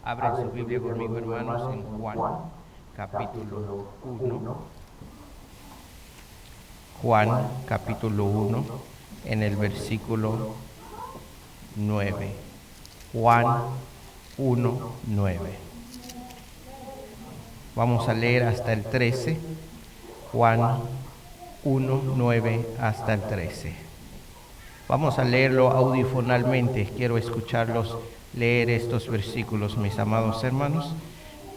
Abren su Biblia conmigo, hermanos, en Juan, capítulo 1. Juan, capítulo 1, en el versículo 9. Juan 1, 9. Vamos a leer hasta el 13. Juan 1, 9 hasta el 13. Vamos a leerlo audifonalmente. Quiero escucharlos leer estos versículos, mis amados hermanos.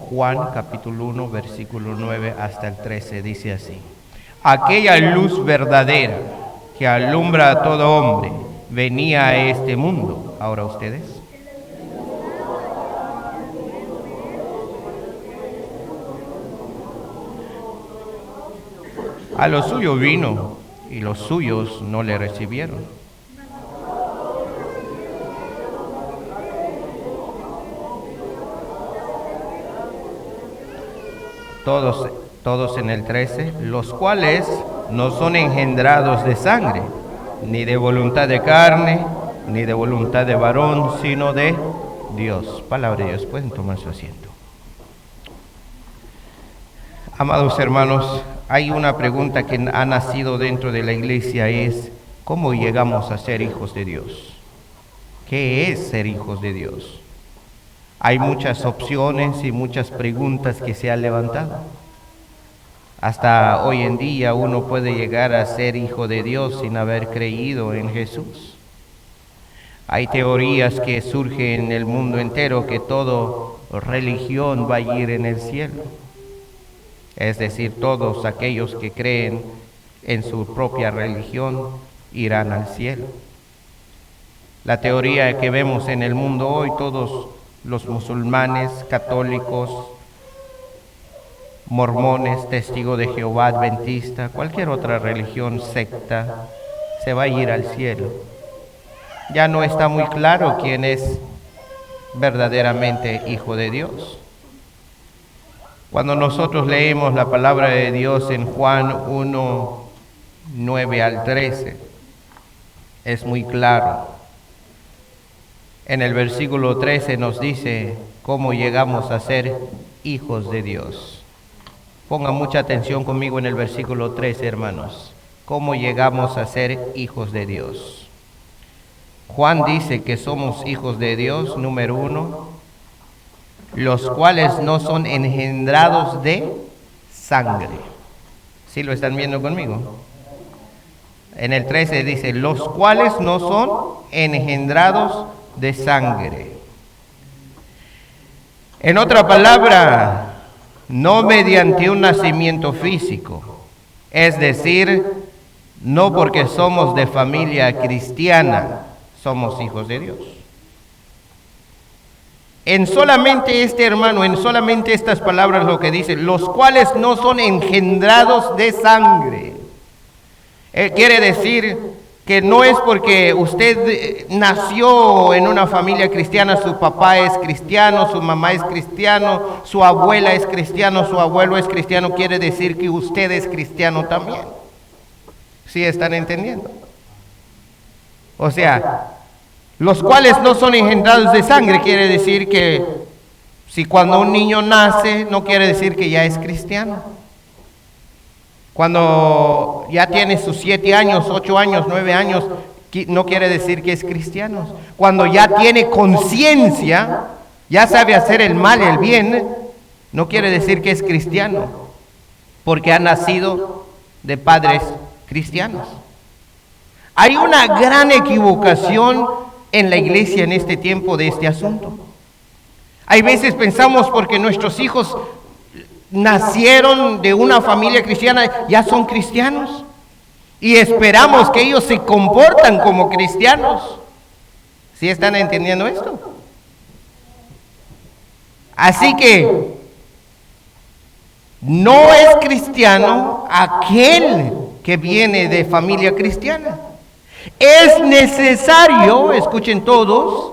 Juan capítulo 1, versículo 9 hasta el 13, dice así: Aquella luz verdadera que alumbra a todo hombre venía a este mundo. Ahora ustedes. A lo suyo vino y los suyos no le recibieron. Todos en el 13, los cuales no son engendrados de sangre, ni de voluntad de carne, ni de voluntad de varón, sino de Dios. Palabra de Dios, pueden tomar su asiento. Amados hermanos, hay una pregunta que ha nacido dentro de la iglesia, es ¿cómo llegamos a ser hijos de Dios? ¿Qué es ser hijos de Dios? Hay muchas opciones y muchas preguntas que se han levantado. Hasta hoy en día uno puede llegar a ser hijo de Dios sin haber creído en Jesús. Hay teorías que surgen en el mundo entero que toda religión va a ir en el cielo. Es decir, todos aquellos que creen en su propia religión irán al cielo. La teoría que vemos en el mundo hoy, todos los musulmanes, católicos, mormones, testigos de Jehová, adventista, cualquier otra religión, secta, se va a ir al cielo. Ya no está muy claro quién es verdaderamente hijo de Dios. Cuando nosotros leemos la palabra de Dios en Juan 1, 9 al 13, es muy claro. En el versículo 13 nos dice cómo llegamos a ser hijos de Dios. Pongan mucha atención conmigo en el versículo 13, hermanos. ¿Cómo llegamos a ser hijos de Dios? Juan dice que somos hijos de Dios, número 1, los cuales no son engendrados de sangre. ¿Sí lo están viendo conmigo? En el 13 dice, los cuales no son engendrados de sangre. En otra palabra, no mediante un nacimiento físico, es decir, no porque somos de familia cristiana, somos hijos de Dios. En solamente en solamente estas palabras lo que dice, los cuales no son engendrados de sangre. Quiere decir que no es porque usted nació en una familia cristiana, su papá es cristiano, su mamá es cristiano, su abuela es cristiano, su abuelo es cristiano, quiere decir que usted es cristiano también. ¿Sí están entendiendo? O sea, los cuales no son engendrados de sangre, quiere decir que si cuando un niño nace, no quiere decir que ya es cristiano. Cuando ya tiene sus 7 años, 8 años, 9 años, no quiere decir que es cristiano. Cuando ya tiene conciencia, ya sabe hacer el mal y el bien, no quiere decir que es cristiano, porque ha nacido de padres cristianos. Hay una gran equivocación en la iglesia en este tiempo de este asunto. Hay veces pensamos porque nuestros hijos nacieron de una familia cristiana, ya son cristianos. Y esperamos que ellos se comportan como cristianos. ¿Sí están entendiendo esto? Así que no es cristiano aquel que viene de familia cristiana. Es necesario, escuchen todos,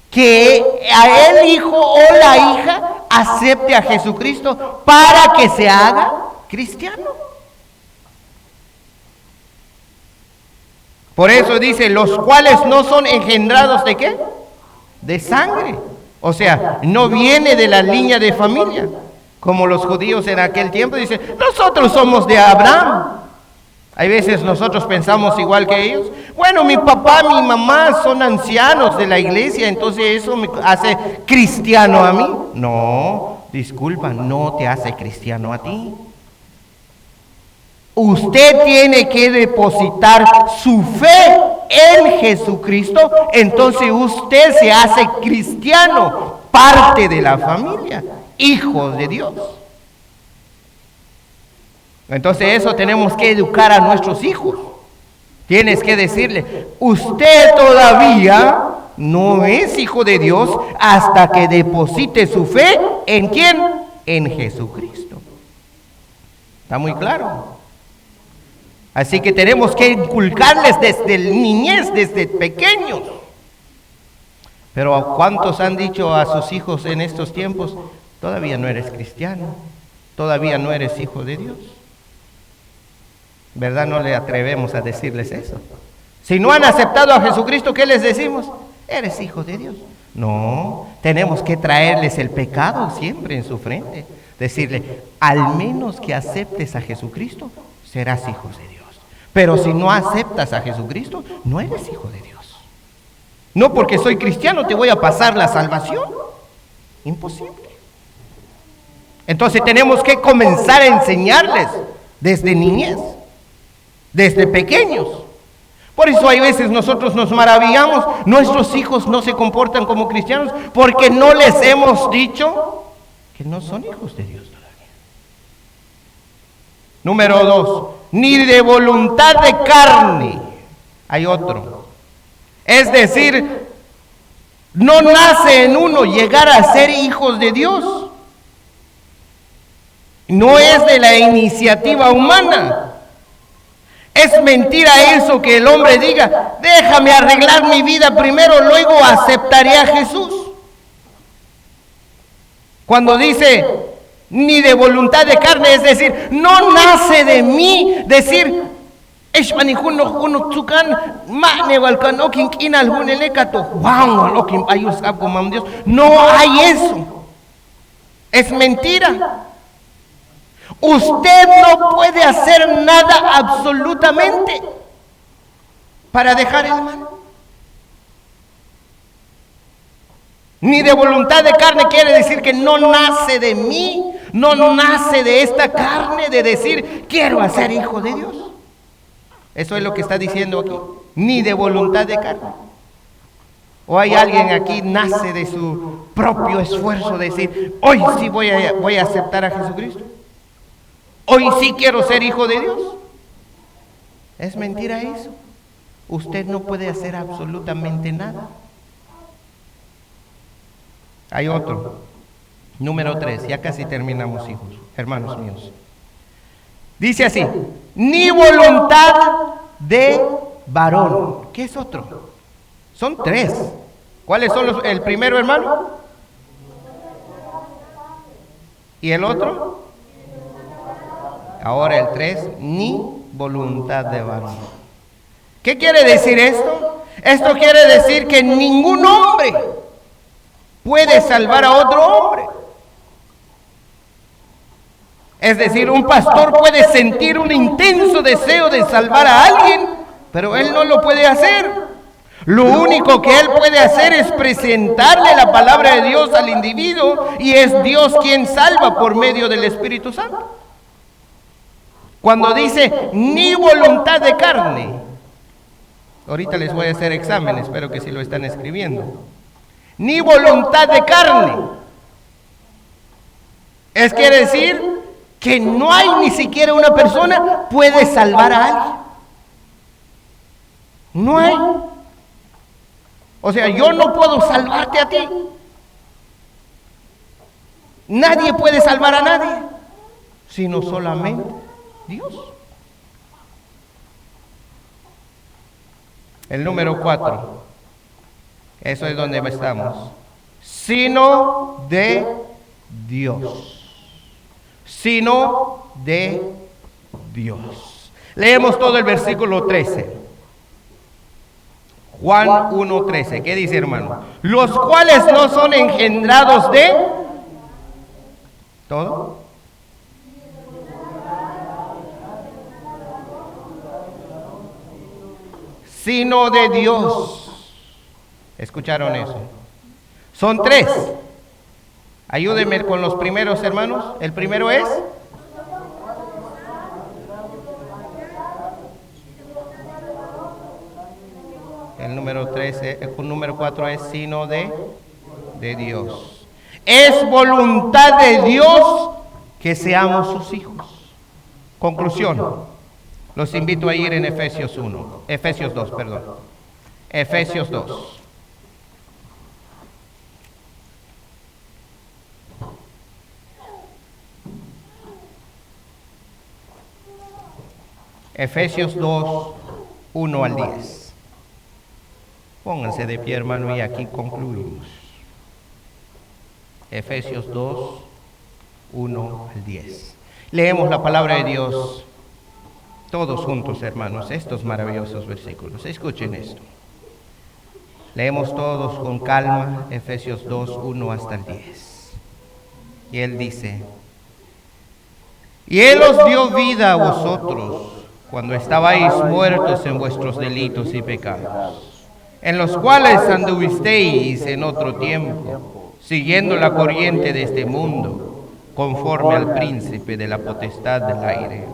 que a el hijo o la hija acepte a Jesucristo para que se haga cristiano. Por eso dice, los cuales no son engendrados ¿de qué? De sangre. O sea, no viene de la línea de familia, como los judíos en aquel tiempo dicen, nosotros somos de Abraham. Hay veces nosotros pensamos igual que ellos. Bueno, mi papá, mi mamá son ancianos de la iglesia, entonces eso me hace cristiano a mí. No, disculpa, no te hace cristiano a ti. Usted tiene que depositar su fe en Jesucristo, entonces usted se hace cristiano, parte de la familia, hijo de Dios. Entonces eso tenemos que educar a nuestros hijos. Tienes que decirle, usted todavía no es hijo de Dios hasta que deposite su fe ¿en quién? En Jesucristo. ¿Está muy claro? Así que tenemos que inculcarles desde niñez, desde pequeños. Pero ¿cuántos han dicho a sus hijos en estos tiempos, todavía no eres cristiano, todavía no eres hijo de Dios? ¿Verdad? No le atrevemos a decirles eso. Si no han aceptado a Jesucristo, ¿qué les decimos? Eres hijo de Dios. No, tenemos que traerles el pecado siempre en su frente. Decirle, al menos que aceptes a Jesucristo, serás hijo de Dios. Pero si no aceptas a Jesucristo, no eres hijo de Dios. No porque soy cristiano te voy a pasar la salvación. Imposible. Entonces tenemos que comenzar a enseñarles desde niñez, desde pequeños. Por eso hay veces nosotros nos maravillamos, nuestros hijos no se comportan como cristianos porque no les hemos dicho que no son hijos de Dios todavía. Número 2, ni de voluntad de carne. Hay otro. Es decir, no nace en uno llegar a ser hijos de Dios. No es de la iniciativa humana. Es mentira eso que el hombre diga, déjame arreglar mi vida primero, luego aceptaré a Jesús. Cuando dice, ni de voluntad de carne, es decir, no nace de mí, decir, no hay eso. Es mentira. Usted no puede hacer nada absolutamente para dejar el mal. Ni de voluntad de carne quiere decir que no nace de mí, no nace de esta carne de decir, quiero ser hijo de Dios. Eso es lo que está diciendo aquí. Ni de voluntad de carne. O hay alguien aquí nace de su propio esfuerzo de decir, hoy sí voy a aceptar a Jesucristo. Hoy sí quiero ser hijo de Dios. Es mentira eso. Usted no puede hacer absolutamente nada. Hay otro. Número 3. Ya casi terminamos, hijos, hermanos míos. Dice así, ni voluntad de varón. ¿Qué es otro? Son 3. ¿Cuáles son el primero, hermano? ¿Y el otro? Ahora el 3, ni voluntad de varón. ¿Qué quiere decir esto? Esto quiere decir que ningún hombre puede salvar a otro hombre. Es decir, un pastor puede sentir un intenso deseo de salvar a alguien, pero él no lo puede hacer. Lo único que él puede hacer es presentarle la palabra de Dios al individuo, y es Dios quien salva por medio del Espíritu Santo. Cuando dice ni voluntad de carne, ahorita les voy a hacer examen, espero que sí lo están escribiendo. Ni voluntad de carne, quiere decir que no hay ni siquiera una persona puede salvar a alguien. No hay. O sea, yo no puedo salvarte a ti. Nadie puede salvar a nadie, sino solamente Dios. El número 4, eso es donde estamos. Sino de Dios. Sino de Dios. Leemos todo el versículo 13. Juan 1:13. ¿Qué dice, hermano? Los cuales no son engendrados de todo, sino de Dios. ¿Escucharon eso? Son tres. Ayúdenme con los primeros, hermanos. El primero es el número 13, el número 4 es sino de Dios. Es voluntad de Dios que seamos sus hijos. Conclusión. Los invito a ir en Efesios 2, perdón. Efesios 2. Efesios 2, 1 al 10. Pónganse de pie, hermano, y aquí concluimos. Efesios 2, 1 al 10. Leemos la palabra de Dios todos juntos, hermanos, estos maravillosos versículos. Escuchen esto. Leemos todos con calma Efesios 2, 1 hasta el 10. Y él dice: y él os dio vida a vosotros cuando estabais muertos en vuestros delitos y pecados, en los cuales anduvisteis en otro tiempo, siguiendo la corriente de este mundo, conforme al príncipe de la potestad del aire,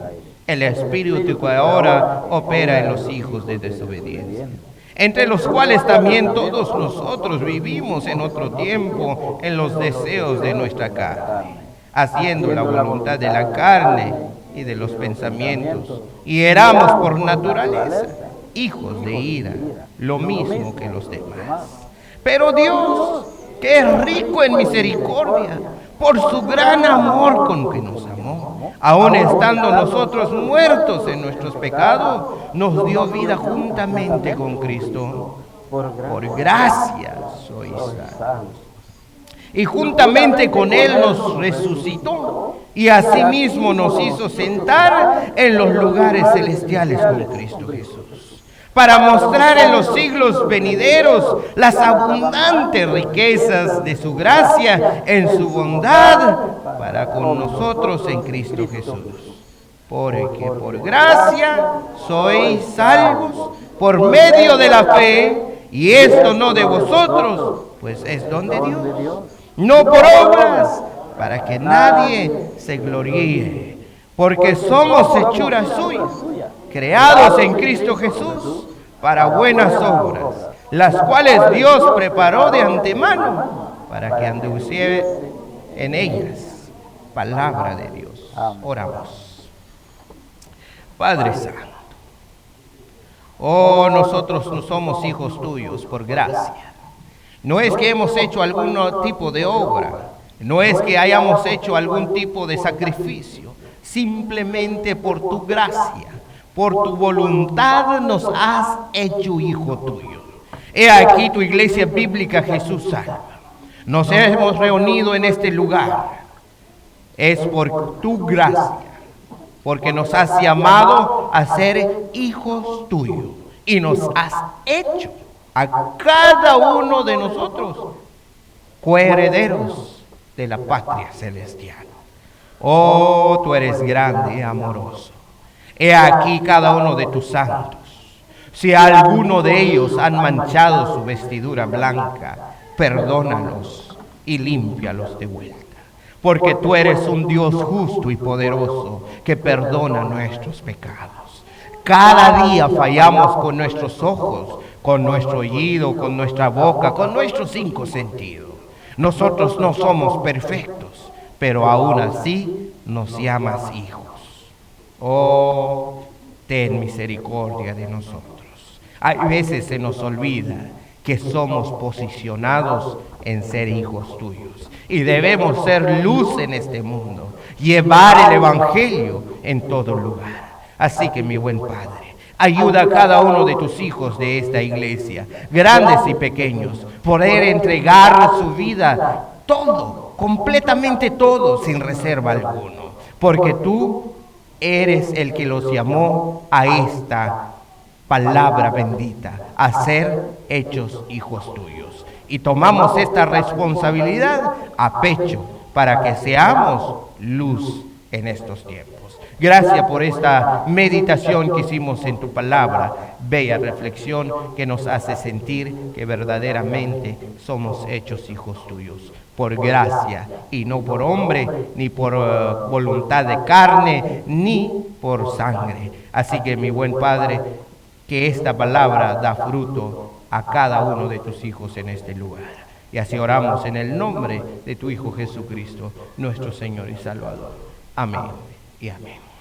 el espíritu que ahora opera en los hijos de desobediencia, entre los cuales también todos nosotros vivimos en otro tiempo en los deseos de nuestra carne, haciendo la voluntad de la carne y de los pensamientos, y éramos por naturaleza hijos de ira, lo mismo que los demás. Pero Dios, que es rico en misericordia, por su gran amor con que nos amó, aun estando nosotros muertos en nuestros pecados, nos dio vida juntamente con Cristo. Por gracia sois salvos. Y juntamente con Él nos resucitó, y asimismo nos hizo sentar en los lugares celestiales con Cristo Jesús, para mostrar en los siglos venideros las abundantes riquezas de su gracia en su bondad para con nosotros en Cristo Jesús. Porque por gracia sois salvos por medio de la fe, y esto no de vosotros, pues es don de Dios, no por obras, para que nadie se gloríe, porque somos hechura suya, creados en Cristo Jesús para buenas obras, las cuales Dios preparó de antemano para que anduviese en ellas. Palabra de Dios. Oramos. Padre Santo, oh, nosotros no somos hijos tuyos por gracia. No es que hemos hecho algún tipo de obra, no es que hayamos hecho algún tipo de sacrificio, simplemente por tu gracia, por tu voluntad nos has hecho hijo tuyo. He aquí tu iglesia bíblica Jesús Salva. Nos hemos reunido en este lugar. Es por tu gracia, porque nos has llamado a ser hijos tuyos y nos has hecho a cada uno de nosotros coherederos de la patria celestial. Oh, tú eres grande y amoroso. He aquí cada uno de tus santos. Si alguno de ellos han manchado su vestidura blanca, perdónalos y límpialos de vuelta. Porque tú eres un Dios justo y poderoso que perdona nuestros pecados. Cada día fallamos con nuestros ojos, con nuestro oído, con nuestra boca, con nuestros 5 sentidos. Nosotros no somos perfectos, pero aún así nos llamas hijos. Oh, ten misericordia de nosotros. Hay veces se nos olvida que somos posicionados en ser hijos tuyos y debemos ser luz en este mundo, llevar el evangelio en todo lugar. Así que, mi buen Padre, ayuda a cada uno de tus hijos de esta iglesia, grandes y pequeños, poder entregar su vida todo, completamente todo, sin reserva alguno, porque tú eres el que los llamó a esta palabra bendita, a ser hechos hijos tuyos. Y tomamos esta responsabilidad a pecho para que seamos luz en estos tiempos. Gracias por esta meditación que hicimos en tu palabra, bella reflexión que nos hace sentir que verdaderamente somos hechos hijos tuyos, por gracia y no por hombre, ni por voluntad de carne, ni por sangre. Así que mi buen Padre, que esta palabra da fruto a cada uno de tus hijos en este lugar. Y así oramos en el nombre de tu Hijo Jesucristo, nuestro Señor y Salvador. Amén y amén.